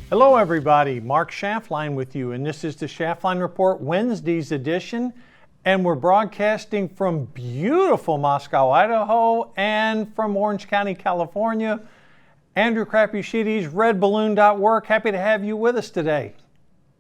Hello everybody, Mark Schaftlein with you, and this is the Schaftlein Report Wednesday's edition, and we're broadcasting from beautiful Moscow, Idaho, and from Orange County, California. Andrew Crapuchettes, redballoon.work, happy to have you with us today.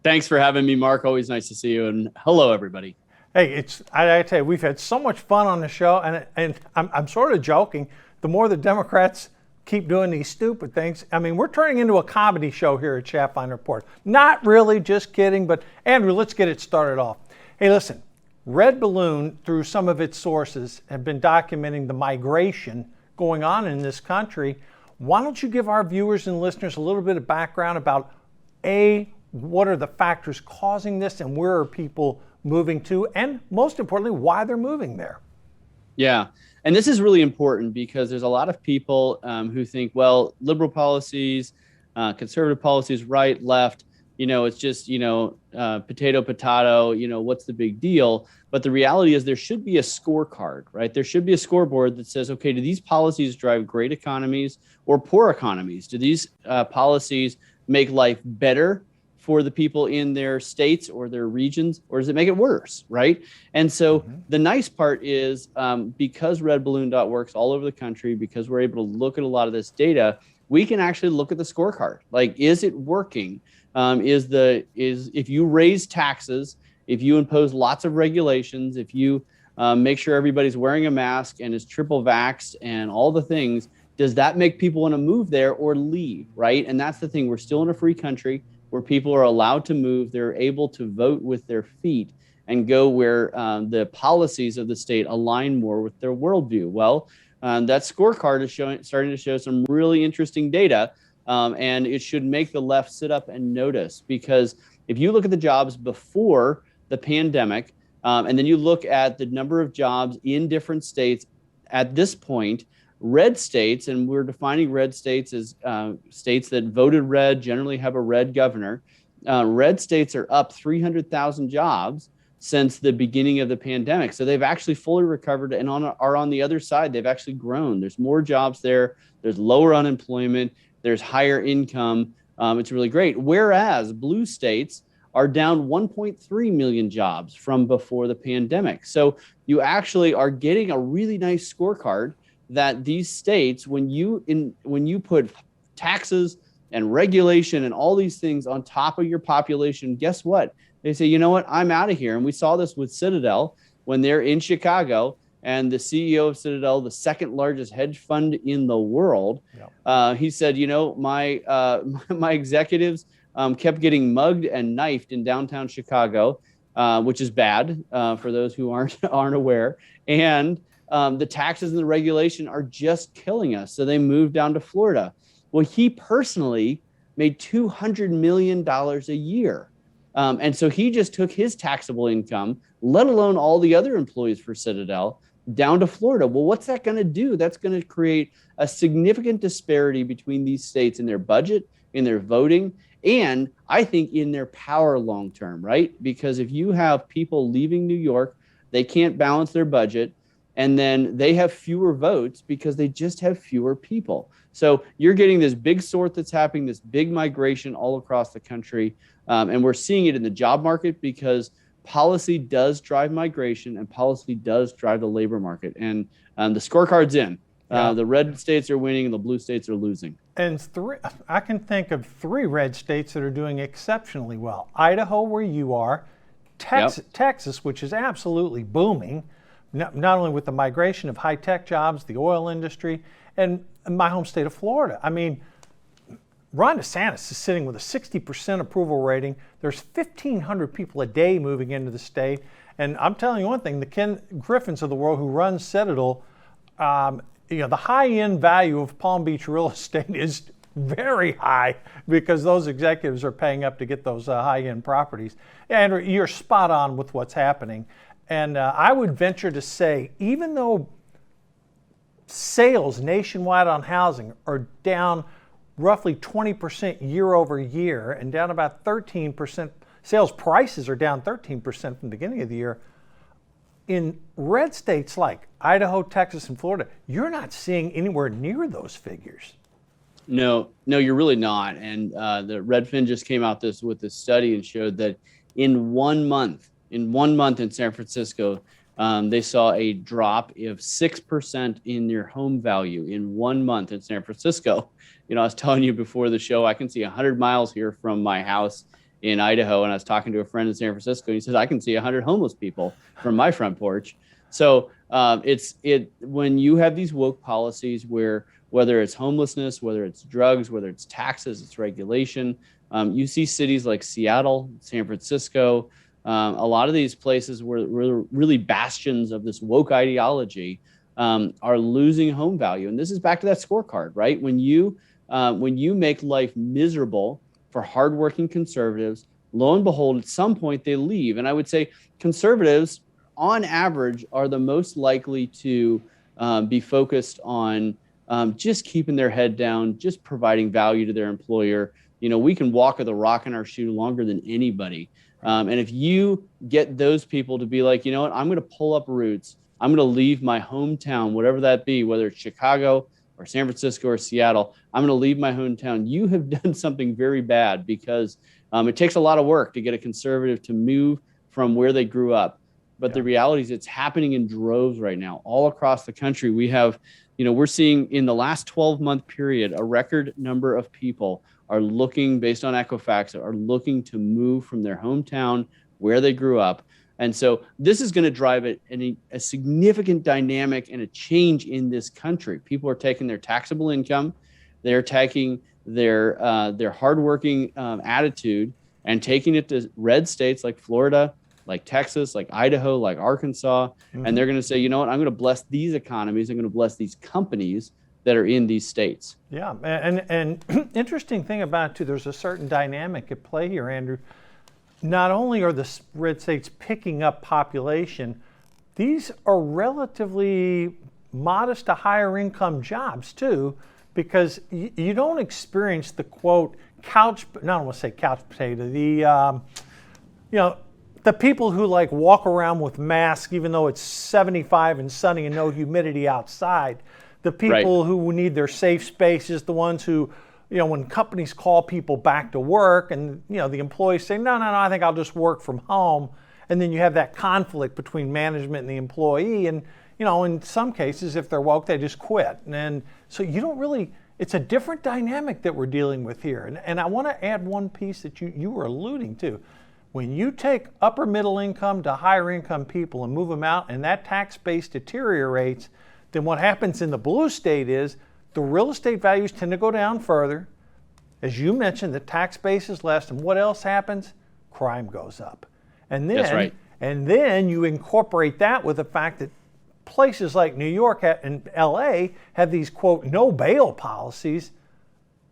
Thanks for having me, Mark. Always nice to see you, and hello everybody. Hey, I tell you, we've had so much fun on the show, and I'm sort of joking. The more the Democrats keep doing these stupid things. I mean, we're turning into a comedy show here at Schaftlein Report. Not really, just kidding, but Andrew, let's get it started off. Hey, listen, Red Balloon, through some of its sources, have been documenting the migration going on in this country. Why don't you give our viewers and listeners a little bit of background about, A, what are the factors causing this and where are people moving to, and most importantly, why they're moving there? Yeah. And this is really important because there's a lot of people who think, well, liberal policies, conservative policies, right, left, it's just, potato, what's the big deal? But the reality is there should be a scorecard, right? There should be a scoreboard that says, okay, do these policies drive great economies or poor economies? Do these policies make life better for the people in their states or their regions, or does it make it worse, right? And so the nice part is because redballoon.works all over the country, because we're able to look at a lot of this data, we can actually look at the scorecard. Like, is it working? If you raise taxes, if you impose lots of regulations, if you make sure everybody's wearing a mask and is triple vaxxed and all the things, does that make people want to move there or leave, right? And that's the thing. We're still in a free country where people are allowed to move. They're able to vote with their feet and go where the policies of the state align more with their worldview. Well, that scorecard is starting to show some really interesting data, and it should make the left sit up and notice, because if you look at the jobs before the pandemic, and then you look at the number of jobs in different states at this point, red states, and we're defining red states as states that voted red, generally have a red governor. Red states are up 300,000 jobs since the beginning of the pandemic. So they've actually fully recovered and are on the other side. They've actually grown. There's more jobs there. There's lower unemployment. There's higher income. It's really great. Whereas blue states are down 1.3 million jobs from before the pandemic. So you actually are getting a really nice scorecard that these states, when you put taxes and regulation and all these things on top of your population, guess what? They say, you know what, I'm out of here. And we saw this with Citadel when they're in Chicago, and the CEO of Citadel, the second largest hedge fund in the world, he said, my executives kept getting mugged and knifed in downtown Chicago, which is bad for those who aren't aware. And the taxes and the regulation are just killing us. So they moved down to Florida. Well, he personally made $200 million a year. And so he just took his taxable income, let alone all the other employees for Citadel, down to Florida. Well, what's that going to do? That's going to create a significant disparity between these states in their budget, in their voting, and I think in their power long term, right? Because if you have people leaving New York, they can't balance their budget, and then they have fewer votes because they just have fewer people. So you're getting this big sort that's happening, this big migration all across the country. And we're seeing it in the job market because policy does drive migration and policy does drive the labor market. And the scorecard's in. The red states are winning and the blue states are losing. And I can think of 3 red states that are doing exceptionally well. Idaho, where you are, Texas, which is absolutely booming, not only with the migration of high-tech jobs, the oil industry, and my home state of Florida. I mean, Ron DeSantis is sitting with a 60% approval rating. There's 1,500 people a day moving into the state. And I'm telling you one thing, the Ken Griffins of the world who runs Citadel, the high-end value of Palm Beach real estate is very high because those executives are paying up to get those high-end properties. And you're spot on with what's happening. And I would venture to say, even though sales nationwide on housing are down roughly 20% year over year and down about 13%, sales prices are down 13% from the beginning of the year. In red states like Idaho, Texas, and Florida, you're not seeing anywhere near those figures. No, you're really not. And the Redfin just came out with this study and showed that in 1 month, in San Francisco, they saw a drop of 6% in their home value in 1 month in San Francisco. I was telling you before the show, I can see 100 miles here from my house in Idaho. And I was talking to a friend in San Francisco. He says, I can see 100 homeless people from my front porch. So when you have these woke policies where whether it's homelessness, whether it's drugs, whether it's taxes, it's regulation, you see cities like Seattle, San Francisco, a lot of these places where really bastions of this woke ideology are losing home value. And this is back to that scorecard, right? When you make life miserable for hardworking conservatives, lo and behold, at some point they leave. And I would say conservatives, on average, are the most likely to be focused on just keeping their head down, just providing value to their employer. We can walk with a rock in our shoe longer than anybody. And if you get those people to be like, you know what, I'm going to pull up roots. I'm going to leave my hometown, whatever that be, whether it's Chicago or San Francisco or Seattle, I'm going to leave my hometown. You have done something very bad, because it takes a lot of work to get a conservative to move from where they grew up. But the reality is it's happening in droves right now all across the country. We have, we're seeing in the last 12-month period, a record number of people are looking, based on Equifax, are looking to move from their hometown where they grew up. And so this is going to drive a significant dynamic and a change in this country. People are taking their taxable income, they're taking their hardworking attitude and taking it to red states like Florida, like Texas, like Idaho, like Arkansas. Mm-hmm. And they're going to say, you know what, I'm going to bless these economies. I'm going to bless these companies that are in these states. Yeah. And interesting thing about it too, there's a certain dynamic at play here, Andrew. Not only are the red states picking up population, these are relatively modest to higher income jobs too, because you don't experience the quote couch, I don't want to say couch potato, the people who like walk around with masks even though it's 75 and sunny and no humidity outside, the people who need their safe spaces, the ones who, when companies call people back to work and, the employees say, no, I think I'll just work from home. And then you have that conflict between management and the employee. And, in some cases, if they're woke, they just quit. And so you don't really, it's a different dynamic that we're dealing with here. And I want to add one piece that you were alluding to. When you take upper middle income to higher income people and move them out and that tax base deteriorates, then what happens in the blue state is the real estate values tend to go down further. As you mentioned, the tax base is less, and what else happens? Crime goes up. And then, that's right. And then you incorporate that with the fact that places like New York and LA have these, quote, no bail policies.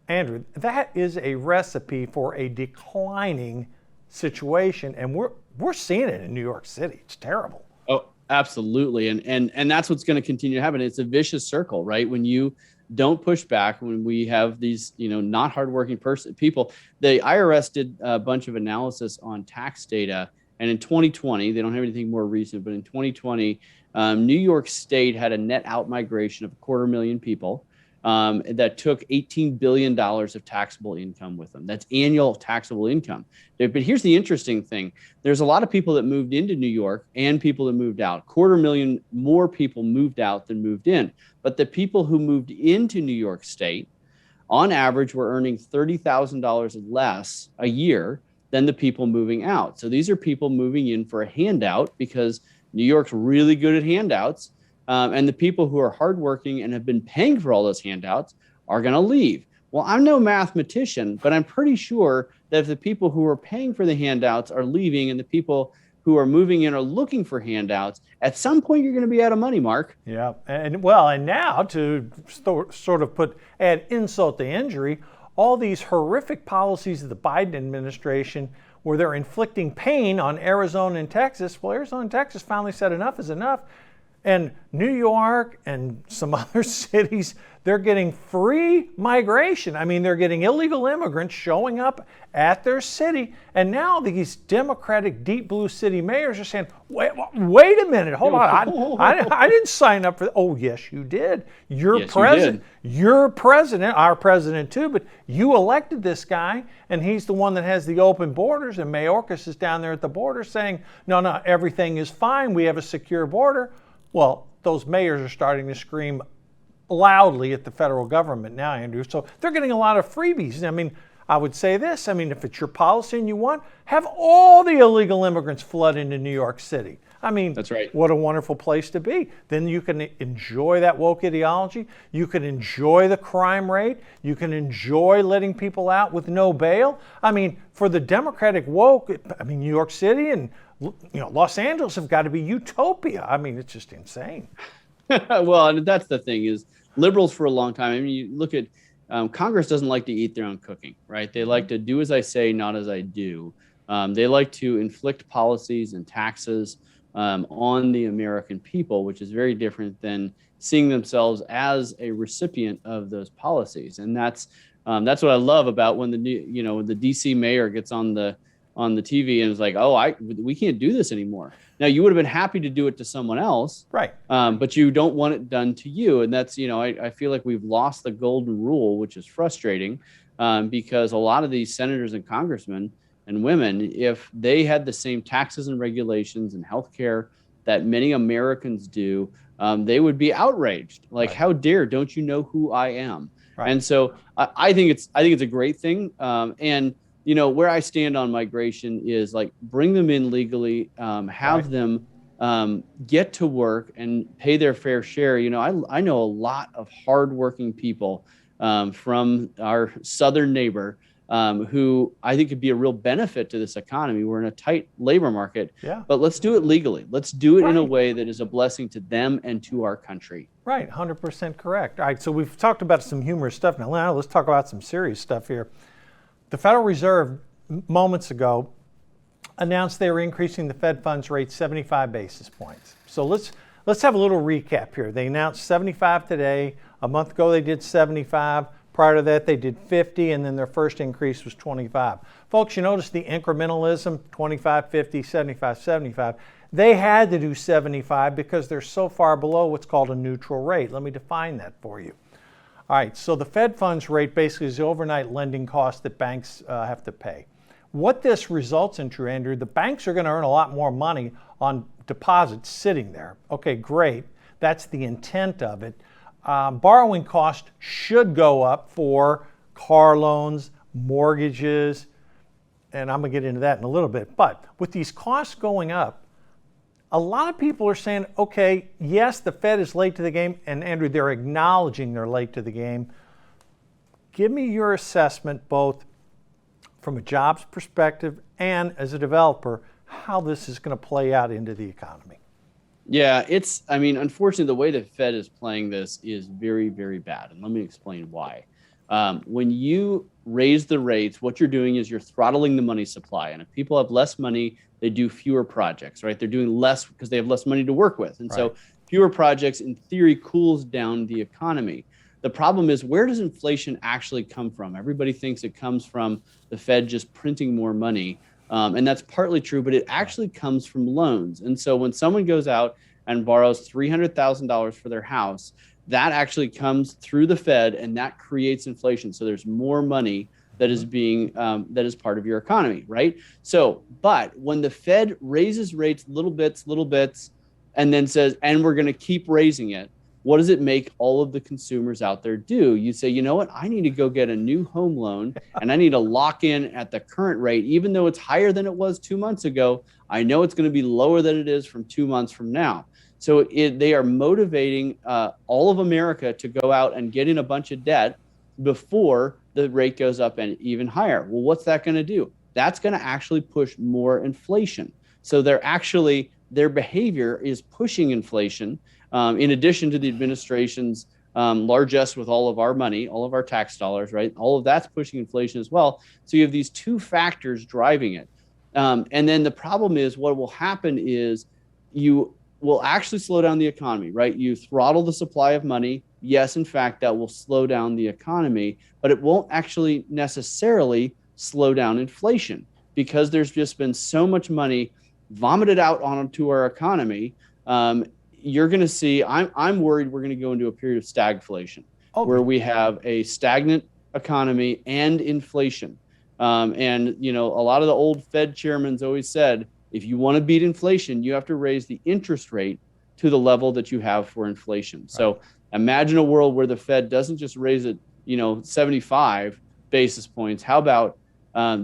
Andrew, that is a recipe for a declining situation, and we're seeing it in New York City. It's terrible. Oh, absolutely. And that's what's going to continue to happen. It's a vicious circle, right? When you don't push back, when we have these, not hardworking people, the IRS did a bunch of analysis on tax data. And in 2020, they don't have anything more recent, but in 2020, New York State had a net outmigration of 250,000 people that took $18 billion of taxable income with them. That's annual taxable income. But here's the interesting thing. There's a lot of people that moved into New York and people that moved out. 250,000 more people moved out than moved in. But the people who moved into New York State, on average, were earning $30,000 less a year than the people moving out. So these are people moving in for a handout because New York's really good at handouts. And the people who are hardworking and have been paying for all those handouts are going to leave. Well, I'm no mathematician, but I'm pretty sure that if the people who are paying for the handouts are leaving and the people who are moving in are looking for handouts, at some point you're going to be out of money, Mark. Yeah, and now to sort of add insult to injury, all these horrific policies of the Biden administration where they're inflicting pain on Arizona and Texas. Well, Arizona and Texas finally said enough is enough. And New York and some other cities, they're getting free migration. I mean, they're getting illegal immigrants showing up at their city. And now these Democratic deep blue city mayors are saying, wait a minute, hold on. I didn't sign up for that. Oh, yes, you did. You're president. You're president, our president too, but you elected this guy, and he's the one that has the open borders. And Mayorkas is down there at the border saying, no, everything is fine. We have a secure border. Well, those mayors are starting to scream loudly at the federal government now, Andrew. So they're getting a lot of freebies. I mean, I would say this. I mean, if it's your policy and you want, have all the illegal immigrants flood into New York City. I mean, that's right. What a wonderful place to be. Then you can enjoy that woke ideology. You can enjoy the crime rate. You can enjoy letting people out with no bail. I mean, for the Democratic woke, I mean, New York City and Los Angeles have got to be utopia. I mean, it's just insane. Well, and that's the thing is liberals for a long time. I mean, you look at Congress doesn't like to eat their own cooking, right? They like to do as I say, not as I do. They like to inflict policies and taxes on the American people, which is very different than seeing themselves as a recipient of those policies. And that's what I love about when the DC mayor gets on the TV and is like, we can't do this anymore. Now, you would have been happy to do it to someone else, right? But you don't want it done to you. And that's, I feel like we've lost the golden rule, which is frustrating because a lot of these senators and congressmen and women, if they had the same taxes and regulations and healthcare that many Americans do, they would be outraged. Like, right. How dare, don't you know who I am? Right. And so I think it's a great thing. And where I stand on migration is like bring them in legally, have them get to work and pay their fair share. I know a lot of hardworking people from our southern neighbor who I think could be a real benefit to this economy. We're in a tight labor market, but let's do it legally. Let's do it in a way that is a blessing to them and to our country. Right, 100% correct. All right, so we've talked about some humorous stuff. Now let's talk about some serious stuff here. The Federal Reserve moments ago announced they were increasing the Fed funds rate 75 basis points. So let's have a little recap here. They announced 75 today. A month ago they did 75. Prior to that they did 50, and then their first increase was 25. Folks, you notice the incrementalism, 25, 50, 75, 75. They had to do 75 because they're so far below what's called a neutral rate. Let me define that for you. All right, so the Fed funds rate basically is the overnight lending cost that banks have to pay. What this results in, True Andrew, the banks are going to earn a lot more money on deposits sitting there. Okay, great. That's the intent of it. Borrowing costs should go up for car loans, mortgages, and I'm going to get into that in a little bit. But with these costs going up, a lot of people are saying, okay, yes, the Fed is late to the game, and Andrew, they're acknowledging they're late to the game. Give me your assessment, both from a jobs perspective and as a developer, how this is going to play out into the economy. Yeah, unfortunately, the way the Fed is playing this is very, very bad. And let me explain why. When you raise the rates, what you're doing is you're throttling the money supply. And if people have less money, they do fewer projects, right? They're doing less because they have less money to work with. And so fewer projects, in theory, cools down the economy. The problem is, where does inflation actually come from? Everybody thinks it comes from the Fed just printing more money. And that's partly true, but it actually comes from loans. And so when someone goes out and borrows $300,000 for their house, that actually comes through the Fed, and that creates inflation. So there's more money that is being that is part of your economy, right? So, but when the Fed raises rates little bits, and then says, and we're going to keep raising it, what does it make all of the consumers out there do? You say, you know what? I need to go get a new home loan, and I need to lock in at the current rate, even though it's higher than it was 2 months ago. I know it's going to be lower than it is from 2 months from now. So they are motivating all of America to go out and get in a bunch of debt before the rate goes up and even higher. Well, what's that going to do? That's going to actually push more inflation. So their behavior is pushing inflation. In addition to the administration's largesse with all of our money, all of our tax dollars, right? All of that's pushing inflation as well. So you have these two factors driving it. And then the problem is, what will happen is will actually slow down the economy, right? You throttle the supply of money. Yes, in fact, that will slow down the economy, but it won't actually necessarily slow down inflation because there's just been so much money vomited out onto our economy. You're going to see, I'm worried we're going to go into a period of stagflation where we have a stagnant economy and inflation. And, you know, a lot of the old Fed chairmen always said, if you want to beat inflation, you have to raise the interest rate to the level that you have for inflation. Right. So imagine a world where the Fed doesn't just raise it, you know, 75 basis points. How about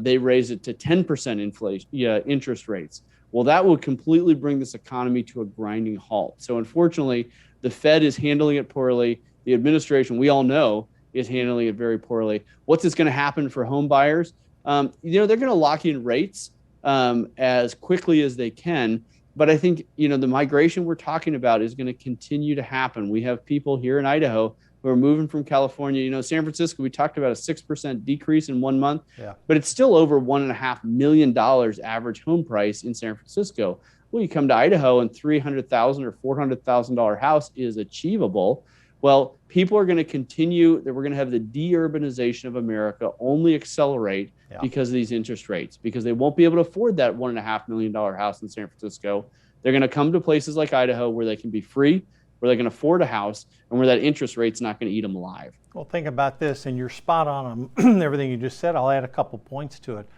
they raise it to 10% inflation, interest rates? Well, that would completely bring this economy to a grinding halt. So unfortunately, the Fed is handling it poorly. The administration, we all know, is handling it very poorly. What's this going to happen for home buyers? You know, they're going to lock in rates as quickly as they can. But I think, you know, the migration we're talking about is going to continue to happen. We have people here in Idaho who are moving from California. You know, San Francisco, we talked about a 6% decrease in 1 month, but it's still over $1.5 million average home price in San Francisco. Well, you come to Idaho and $300,000 or $400,000 house is achievable. Well, people are going to continue, that we're going to have the de-urbanization of America only accelerate because of these interest rates, because they won't be able to afford that $1.5 million house in San Francisco. They're going to come to places like Idaho where they can be free, where they can afford a house, and where that interest rate's not going to eat them alive. Well, think about this, and you're spot on everything you just said. I'll add a couple points to it.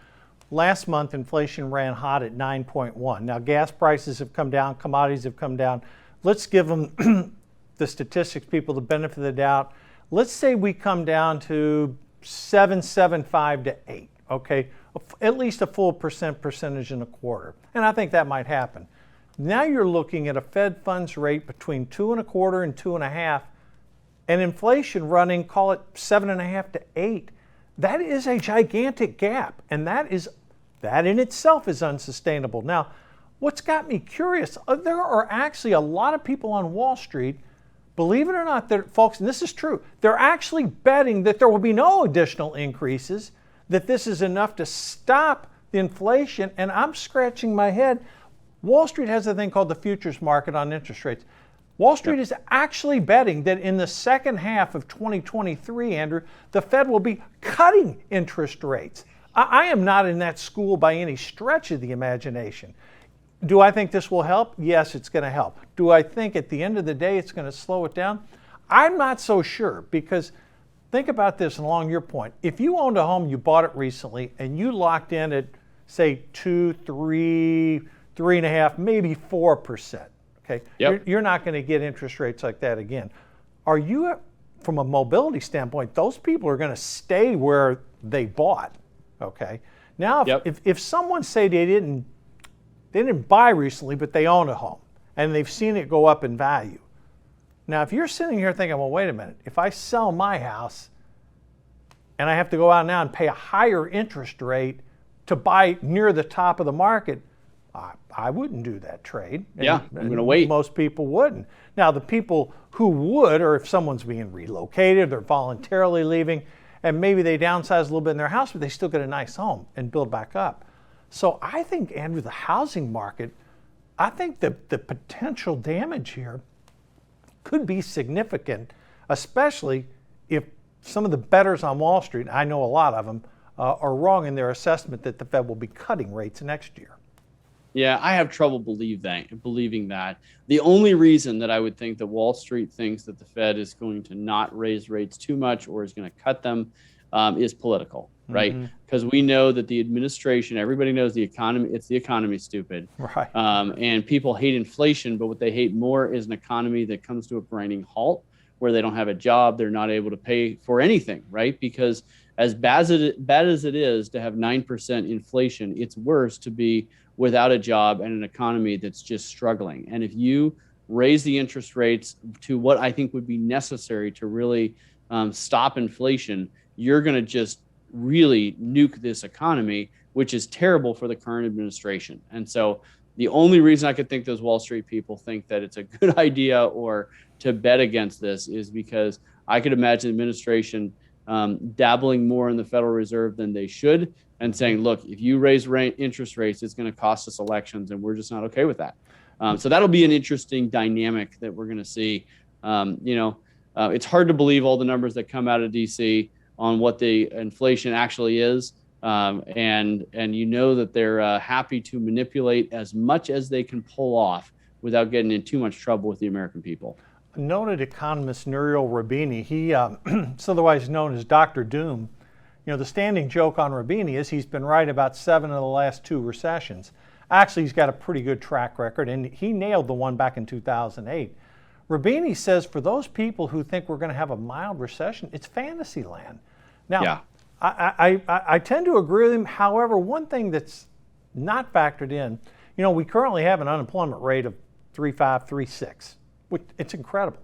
Last month, inflation ran hot at 9.1. Now, gas prices have come down, commodities have come down. Let's give them the statistics, people, the benefit of the doubt. Let's say we come down to 7.75 to 8, okay? At least a full percentage and a quarter. And I think that might happen. Now you're looking at a Fed funds rate between 2.25 and 2.5, and inflation running, call it 7.5 to 8. That is a gigantic gap, and that in itself is unsustainable. Now, what's got me curious, there are actually a lot of people on Wall Street, believe it or not, folks, and this is true, they're actually betting that there will be no additional increases, that this is enough to stop the inflation, and I'm scratching my head. Wall Street has a thing called the futures market on interest rates. Wall Street is actually betting that in the second half of 2023, Andrew, the Fed will be cutting interest rates. I am not in that school by any stretch of the imagination. Do I think this will help? Yes, it's going to help. Do I think at the end of the day it's going to slow it down? I'm not so sure, because think about this, and along your point, if you owned a home, you bought it recently, and you locked in at, say, 2, 3, 3.5, maybe 4%. Okay, you're not going to get interest rates like that again. Are you, from a mobility standpoint, those people are going to stay where they bought? Okay. Now, if someone say they didn't buy recently, but they own a home and they've seen it go up in value. Now, if you're sitting here thinking, well, wait a minute, if I sell my house and I have to go out now and pay a higher interest rate to buy near the top of the market, I wouldn't do that trade. I'm going to wait. Most people wouldn't. Now, the people who would, or if someone's being relocated, they're voluntarily leaving, and maybe they downsize a little bit in their house, but they still get a nice home and build back up. So I think, Andrew, the housing market, I think the potential damage here could be significant, especially if some of the bettors on Wall Street, I know a lot of them, are wrong in their assessment that the Fed will be cutting rates next year. Yeah, I have trouble believing that. The only reason that I would think that Wall Street thinks that the Fed is going to not raise rates too much or is going to cut them is political, right? Because we know that the administration, everybody knows the economy, it's the economy, stupid. Right. And people hate inflation, but what they hate more is an economy that comes to a grinding halt, where they don't have a job, they're not able to pay for anything, right? Because as bad as it is to have 9% inflation, it's worse to be without a job and an economy that's just struggling. And if you raise the interest rates to what I think would be necessary to really stop inflation, you're going to just really nuke this economy, which is terrible for the current administration. And so the only reason I could think those Wall Street people think that it's a good idea or to bet against this is because I could imagine the administration dabbling more in the Federal Reserve than they should and saying, look, if you raise interest rates, it's going to cost us elections, and we're just not okay with that. So that'll be an interesting dynamic that we're going to see. It's hard to believe all the numbers that come out of DC on what the inflation actually is. And that they're happy to manipulate as much as they can pull off without getting in too much trouble with the American people. Noted economist Nouriel Roubini, he's otherwise known as Dr. Doom. The standing joke on Roubini is he's been right about 7 of the last 2 recessions. Actually, he's got a pretty good track record, and he nailed the one back in 2008. Roubini says for those people who think we're going to have a mild recession, it's fantasy land. Now, yeah. I tend to agree with him. However, one thing that's not factored in, we currently have an unemployment rate of 3.5, 3.6, which it's incredible.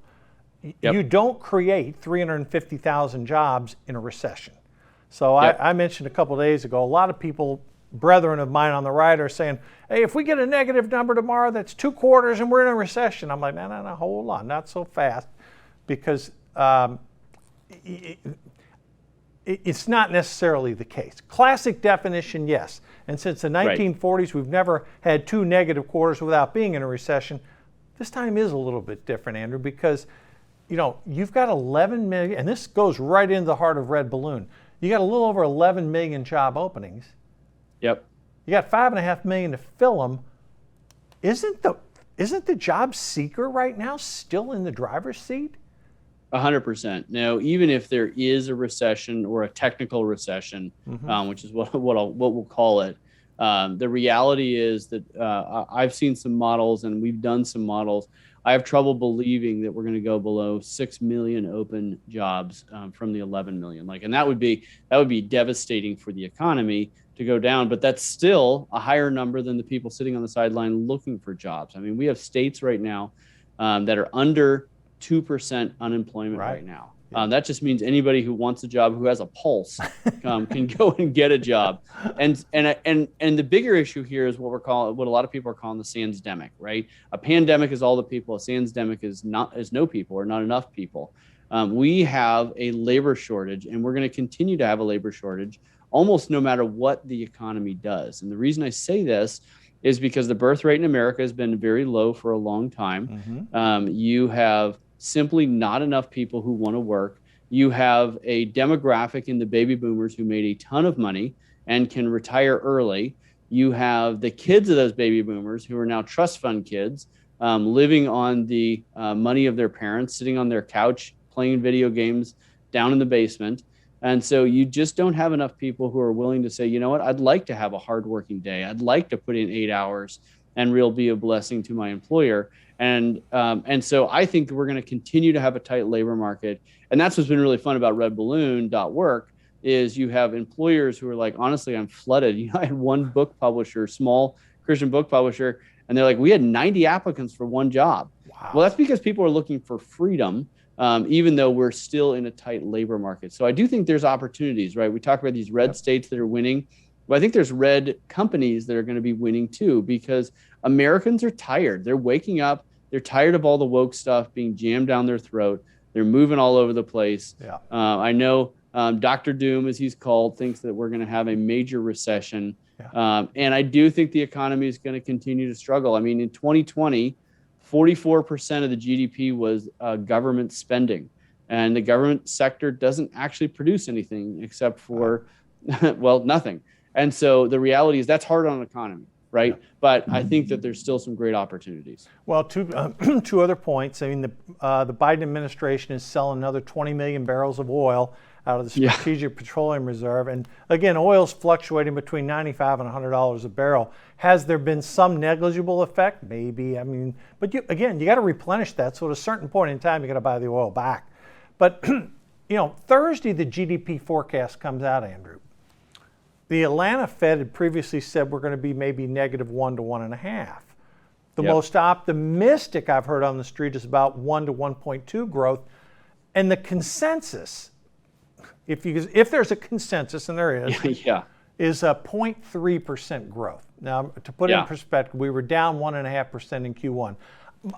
Yep. You don't create 350,000 jobs in a recession. So yep. I mentioned a couple of days ago, a lot of people, brethren of mine on the right, are saying, hey, if we get a negative number tomorrow, that's 2 quarters and we're in a recession. I'm like, no, hold on, not so fast, because it's not necessarily the case. Classic definition, yes. And since the 1940s, we've never had 2 negative quarters without being in a recession. This time is a little bit different, Andrew, because you've got 11 million, and this goes right into the heart of Red Balloon. You got a little over 11 million job openings. Yep. You got 5.5 million to fill them. Isn't the job seeker right now still in the driver's seat? 100%. Now, even if there is a recession or a technical recession, which is what we'll call it, the reality is that I've seen some models and we've done some models. I have trouble believing that we're going to go below 6 million open jobs from the 11 million. And that would be devastating for the economy to go down. But that's still a higher number than the people sitting on the sideline looking for jobs. I mean, we have states right now that are under 2% unemployment right now. That just means anybody who wants a job, who has a pulse, can go and get a job. And the bigger issue here is what a lot of people are calling the sandsdemic, right? A pandemic is all the people. A sandsdemic is no people or not enough people. We have a labor shortage, and we're going to continue to have a labor shortage almost no matter what the economy does. And the reason I say this is because the birth rate in America has been very low for a long time. You have simply not enough people who want to work. You have a demographic in the baby boomers who made a ton of money and can retire early. You have the kids of those baby boomers who are now trust fund kids, living on the money of their parents, sitting on their couch, playing video games down in the basement. And so you just don't have enough people who are willing to say, you know what, I'd like to have a hardworking day. I'd like to put in 8 hours and really be a blessing to my employer. And so I think we're going to continue to have a tight labor market. And that's what's been really fun about redballoon.work is you have employers who are like, honestly, I'm flooded. I had one book publisher, small Christian book publisher, and they're like, we had 90 applicants for one job. Wow. Well, that's because people are looking for freedom, even though we're still in a tight labor market. So I do think there's opportunities, right? We talk about these red states that are winning. But I think there's red companies that are going to be winning too, because Americans are tired. They're waking up. They're tired of all the woke stuff being jammed down their throat. They're moving all over the place. Yeah. I know Dr. Doom, as he's called, thinks that we're going to have a major recession. Yeah. And I do think the economy is going to continue to struggle. I mean, in 2020, 44% of the GDP was government spending. And the government sector doesn't actually produce anything except for, well, nothing. And so the reality is that's hard on an economy. Right. Yeah. But I think that there's still some great opportunities. Well, two other points. I mean, the Biden administration is selling another 20 million barrels of oil out of the Strategic Petroleum Reserve. And again, oil's fluctuating between $95 and $100 a barrel. Has there been some negligible effect? Maybe. I mean, but you got to replenish that. So at a certain point in time, you got to buy the oil back. But, Thursday, the GDP forecast comes out, Andrew. The Atlanta Fed had previously said we're going to be maybe -1 to 1.5. The most optimistic I've heard on the street is about 1 to 1.2 growth. And the consensus, if there's a consensus, and there is, is a 0.3% growth. Now, to put it in perspective, we were down 1.5% in Q1.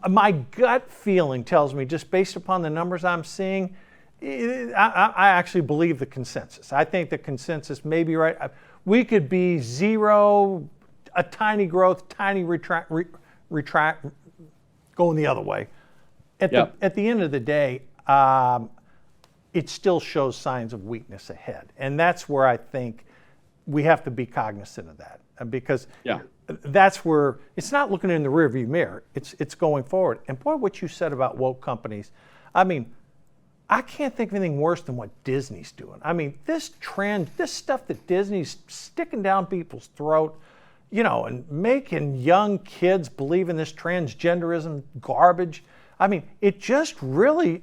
My gut feeling tells me, just based upon the numbers I'm seeing, I actually believe the consensus. I think the consensus may be right. We could be 0, a tiny growth, tiny going the other way. At the end of the day, it still shows signs of weakness ahead. And that's where I think we have to be cognizant of that, because that's where it's not looking in the rearview mirror. It's going forward. And boy, what you said about woke companies, I mean, I can't think of anything worse than what Disney's doing. I mean, this trend, this stuff that Disney's sticking down people's throat, you know, and making young kids believe in this transgenderism garbage. I mean, it just really,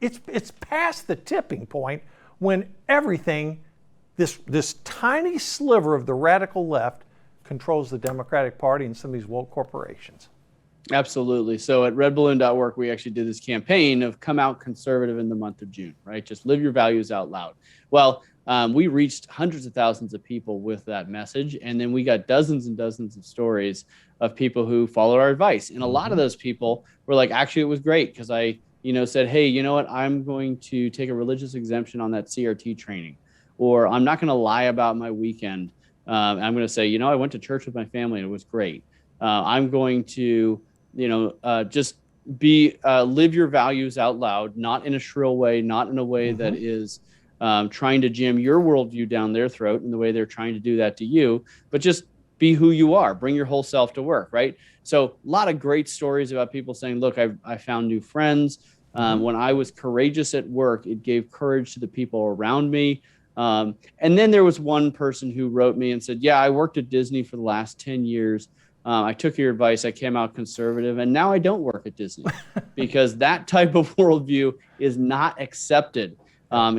it's past the tipping point when everything, this tiny sliver of the radical left controls the Democratic Party and some of these woke corporations. Absolutely. So at redballoon.org, we actually did this campaign of come out conservative in the month of June, right? Just live your values out loud. Well, we reached hundreds of thousands of people with that message. And then we got dozens and dozens of stories of people who followed our advice. And a lot of those people were like, actually, it was great because I, said, hey, you know what? I'm going to take a religious exemption on that CRT training, or I'm not going to lie about my weekend. I'm going to say, I went to church with my family and it was great. I'm going to, just live your values out loud, not in a shrill way, not in a way that is trying to jam your worldview down their throat in the way they're trying to do that to you, but just be who you are, bring your whole self to work, right? So a lot of great stories about people saying, look, I found new friends. When I was courageous at work, it gave courage to the people around me. And then there was one person who wrote me and said, yeah, I worked at Disney for the last 10 years. I took your advice. I came out conservative, and now I don't work at Disney because that type of worldview is not accepted.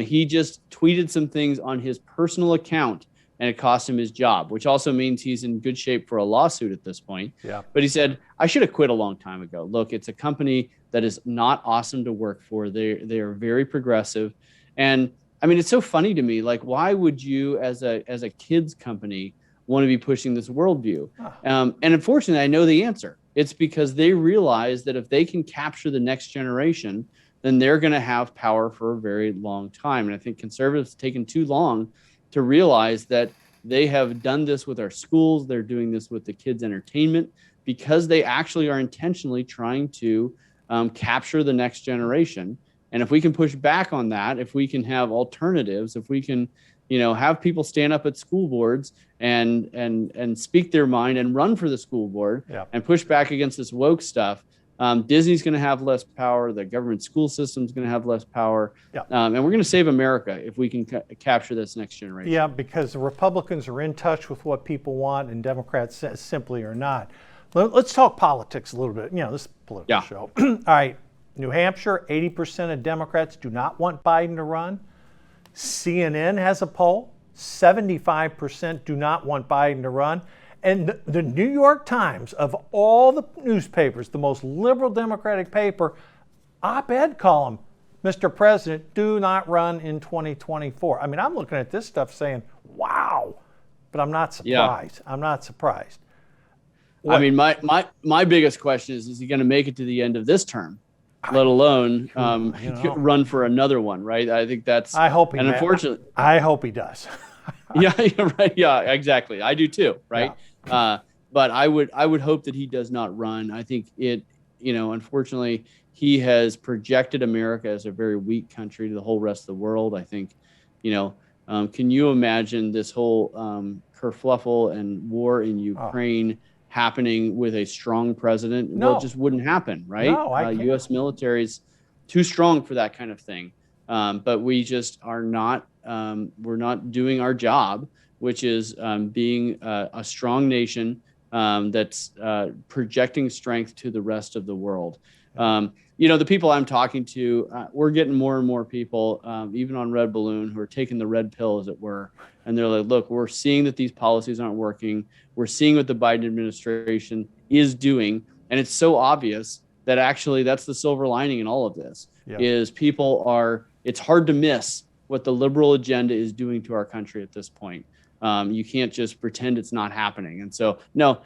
He just tweeted some things on his personal account, and it cost him his job, which also means he's in good shape for a lawsuit at this point. Yeah. But he said, I should have quit a long time ago. Look, it's a company that is not awesome to work for. They are very progressive. And I mean, it's so funny to me. Like, why would you, as a kids company, want to be pushing this worldview? And unfortunately, I know the answer. It's because they realize that if they can capture the next generation, then they're going to have power for a very long time. And I think conservatives have taken too long to realize that they have done this with our schools. They're doing this with the kids' entertainment because they actually are intentionally trying to capture the next generation. And if we can push back on that, if we can have alternatives, if we can have people stand up at school boards and speak their mind and run for the school board and push back against this woke stuff, Disney's going to have less power. The government school system is going to have less power. And we're going to save America if we can capture this next generation. Yeah, because the Republicans are in touch with what people want and Democrats simply are not. Let's talk politics a little bit. This is a political show. All right. New Hampshire, 80% of Democrats do not want Biden to run. CNN has a poll, 75% do not want Biden to run. And the New York Times, of all the newspapers, the most liberal Democratic paper, op-ed column, Mr. President, do not run in 2024. I mean, I'm looking at this stuff saying, wow, but I'm not surprised. I'm not surprised. I mean, my biggest question is he going to make it to the end of this term? Let alone run for another one, right? I think that's. I hope he. And unfortunately, I hope he does. Yeah, right. Yeah, exactly. I do too, right? Yeah. But I would hope that he does not run. I think it. Unfortunately, he has projected America as a very weak country to the whole rest of the world. I think, can you imagine this whole kerfluffle and war in Ukraine? Happening with a strong president? No. Well, it just wouldn't happen, right? No, I can't. U.S. military is too strong for that kind of thing. But we just are not, we're not doing our job, which is being a strong nation that's projecting strength to the rest of the world. The people I'm talking to, we're getting more and more people, even on Red Balloon, who are taking the red pill, as it were. And they're like, look, we're seeing that these policies aren't working. We're seeing what the Biden administration is doing. And it's so obvious that actually that's the silver lining in all of this is it's hard to miss what the liberal agenda is doing to our country at this point. You can't just pretend it's not happening. And so, no,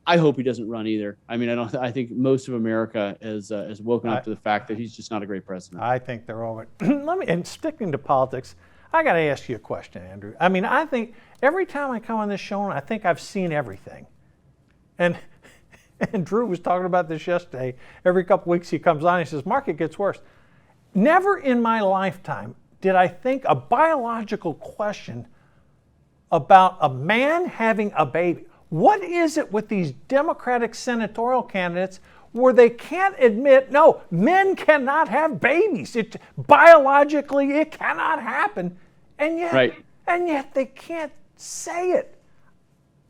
I hope he doesn't run either. I mean, I think most of America has woken up to the fact that he's just not a great president. I think they're over it. And sticking to politics, I got to ask you a question, Andrew. I mean, I think every time I come on this show, I think I've seen everything. And And Drew was talking about this yesterday. Every couple weeks he comes on, he says, Mark, it gets worse. Never in my lifetime did I think a biological question about a man having a baby. What is it with these Democratic senatorial candidates where they can't admit, no, men cannot have babies. Biologically, it cannot happen. And yet they can't say it.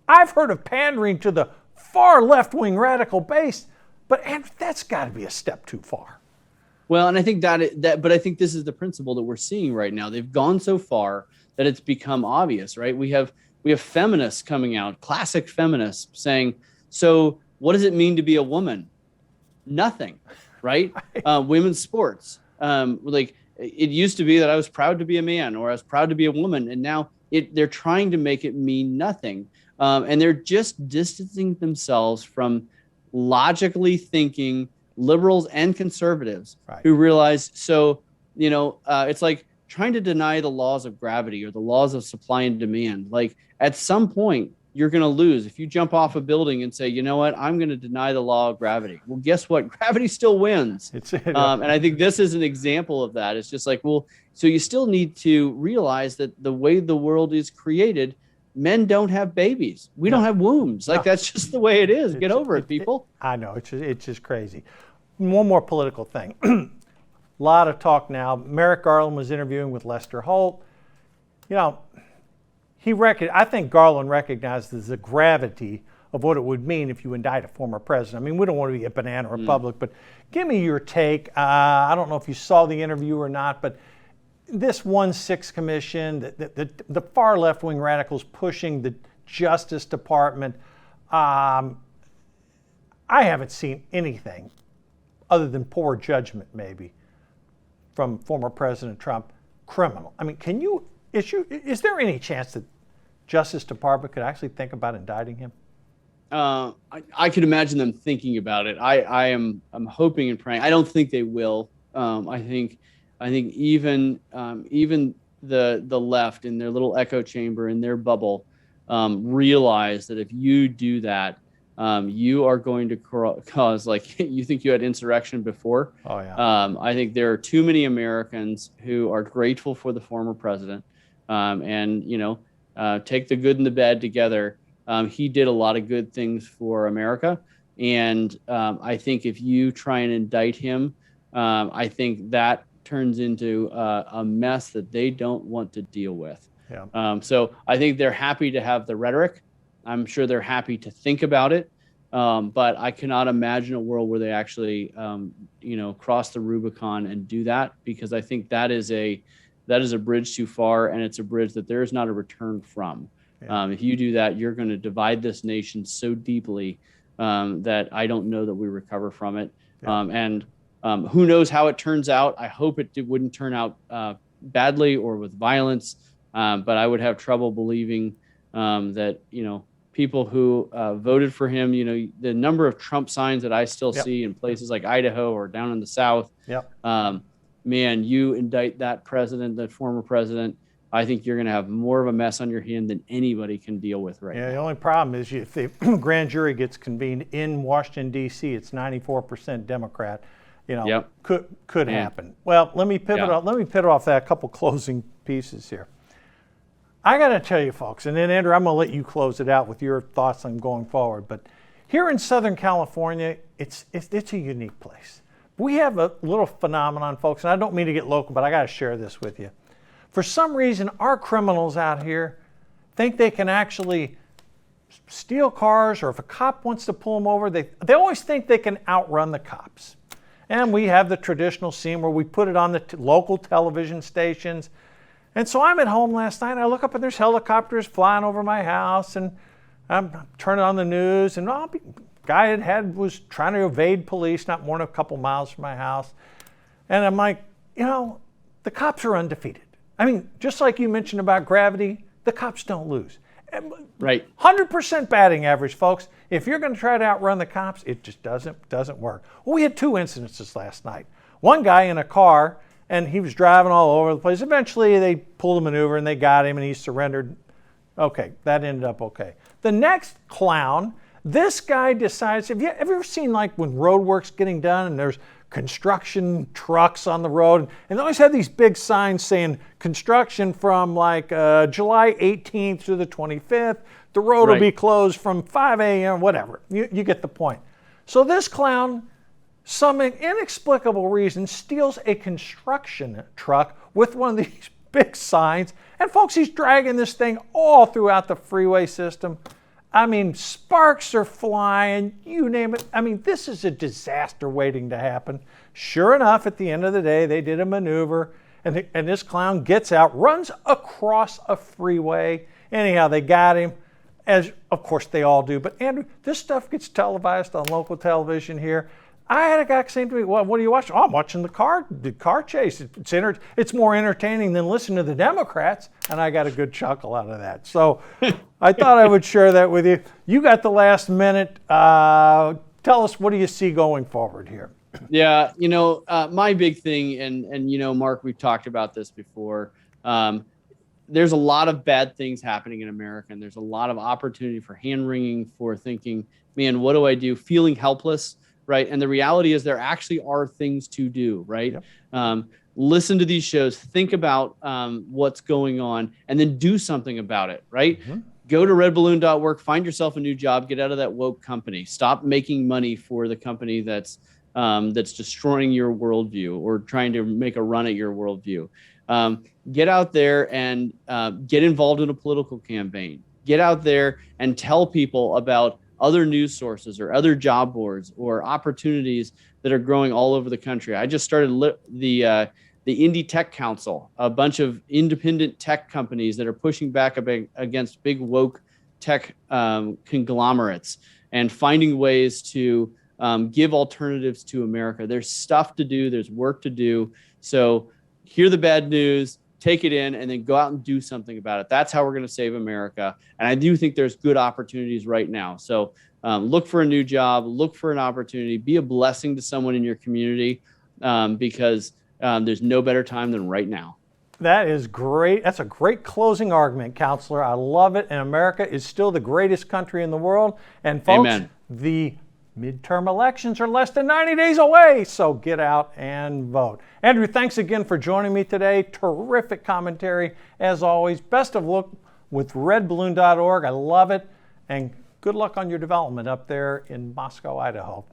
I've heard of pandering to the far left-wing radical base, but Andrew, that's got to be a step too far. Well, and I think but I think this is the principle that we're seeing right now. They've gone so far that it's become obvious, right? We have feminists coming out, classic feminists saying, so what does it mean to be a woman? Nothing, right? Women's sports. Like it used to be that I was proud to be a man or I was proud to be a woman. And now they're trying to make it mean nothing. And they're just distancing themselves from logically thinking liberals and conservatives who realize, it's like trying to deny the laws of gravity or the laws of supply and demand. Like at some point, you're going to lose. If you jump off a building and say, you know what, I'm going to deny the law of gravity. Well, guess what? Gravity still wins. And I think this is an example of that. It's just like, well, so you still need to realize that the way the world is created, men don't have babies. We don't have wombs. Like that's just the way it is. Get over it, people. I know. It's just crazy. One more political thing. A lot of talk now. Merrick Garland was interviewing with Lester Holt. I think Garland recognizes the gravity of what it would mean if you indict a former president. I mean, we don't want to be a banana republic, but give me your take. I don't know if you saw the interview or not, but this 1-6 commission, the far left-wing radicals pushing the Justice Department, I haven't seen anything other than poor judgment maybe from former President Trump. Criminal. I mean, is there any chance that Justice Department could actually think about indicting him? I could imagine them thinking about it. I'm hoping and praying. I don't think they will. I think even the left in their little echo chamber in their bubble realize that if you do that, you are going to cause, like, you think you had insurrection before. Oh yeah. I think there are too many Americans who are grateful for the former president, and take the good and the bad together. He did a lot of good things for America, and I think if you try and indict him, I think that turns into a mess that they don't want to deal with. Yeah. So I think they're happy to have the rhetoric. I'm sure they're happy to think about it, but I cannot imagine a world where they actually, cross the Rubicon and do that, because I think that is a bridge too far, and it's a bridge that there is not a return from. Yeah. If you do that, you're going to divide this nation so deeply that I don't know that we recover from it. Yeah. Who knows how it turns out? I hope it wouldn't turn out badly or with violence, but I would have trouble believing that people who voted for him, the number of Trump signs that I still see in places like Idaho or down in the South. Yep. Man, you indict that former president, I think you're going to have more of a mess on your hand than anybody can deal with right now. Yeah, the only problem is if the grand jury gets convened in Washington, D.C., it's 94% Democrat. Could happen. Well, let me pivot off that. A couple closing pieces here. I got to tell you, folks, and then Andrew, I'm going to let you close it out with your thoughts on going forward. But here in Southern California, it's a unique place. We have a little phenomenon, folks, and I don't mean to get local, but I got to share this with you. For some reason, our criminals out here think they can actually steal cars, or if a cop wants to pull them over, they always think they can outrun the cops. And we have the traditional scene where we put it on the local television stations. And so I'm at home last night, and I look up, and there's helicopters flying over my house, and I'm turning on the news, and guy was trying to evade police not more than a couple miles from my house. And I'm like, the cops are undefeated. I mean, just like you mentioned about gravity, the cops don't lose. Right. 100% batting average, folks. If you're going to try to outrun the cops, it just doesn't work. Well, we had 2 incidences last night. One guy in a car, and he was driving all over the place. Eventually, they pulled a maneuver, and they got him, and he surrendered. Okay, that ended up okay. The next clown This guy decides, have you ever seen like when road work's getting done and there's construction trucks on the road, and they always have these big signs saying construction from like July 18th to the 25th. The road will be closed from 5 a.m., whatever. You get the point. So this clown, some inexplicable reason, steals a construction truck with one of these big signs. And folks, he's dragging this thing all throughout the freeway system. I mean, sparks are flying, you name it. I mean, this is a disaster waiting to happen. Sure enough, at the end of the day, they did a maneuver, and this clown gets out, runs across a freeway. Anyhow, they got him, as of course they all do. But Andrew, this stuff gets televised on local television here. I had a guy saying to me, well, what are you watching? Oh, I'm watching the car chase. It's more entertaining than listening to the Democrats. And I got a good chuckle out of that. So I thought I would share that with you. You got the last minute. Tell us, what do you see going forward here? Yeah, my big thing, and Mark, we've talked about this before. There's a lot of bad things happening in America, and there's a lot of opportunity for hand-wringing, for thinking, man, what do I do? Feeling helpless. Right. And the reality is there actually are things to do. Right. Yep. Listen to these shows, think about what's going on, and then do something about it. Right. Mm-hmm. Go to redballoon.org, find yourself a new job, get out of that woke company. Stop making money for the company that's destroying your worldview or trying to make a run at your worldview. Get out there and get involved in a political campaign. Get out there and tell people about other news sources or other job boards or opportunities that are growing all over the country. I just started the Indie Tech Council, a bunch of independent tech companies that are pushing back against big woke tech conglomerates and finding ways to give alternatives to America. There's stuff to do. There's work to do. So hear the bad news, take it in, and then go out and do something about it. That's how we're going to save America. And I do think there's good opportunities right now. So look for a new job, look for an opportunity, be a blessing to someone in your community because there's no better time than right now. That is great. That's a great closing argument, Counselor. I love it. And America is still the greatest country in the world. And folks, Amen. The midterm elections are less than 90 days away, so get out and vote. Andrew, thanks again for joining me today. Terrific commentary, as always. Best of luck with redballoon.org. I love it. And good luck on your development up there in Moscow, Idaho.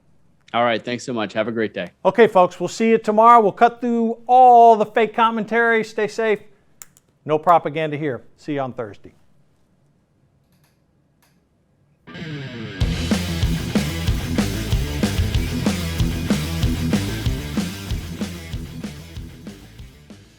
All right, thanks so much. Have a great day. Okay, folks, we'll see you tomorrow. We'll cut through all the fake commentary. Stay safe. No propaganda here. See you on Thursday.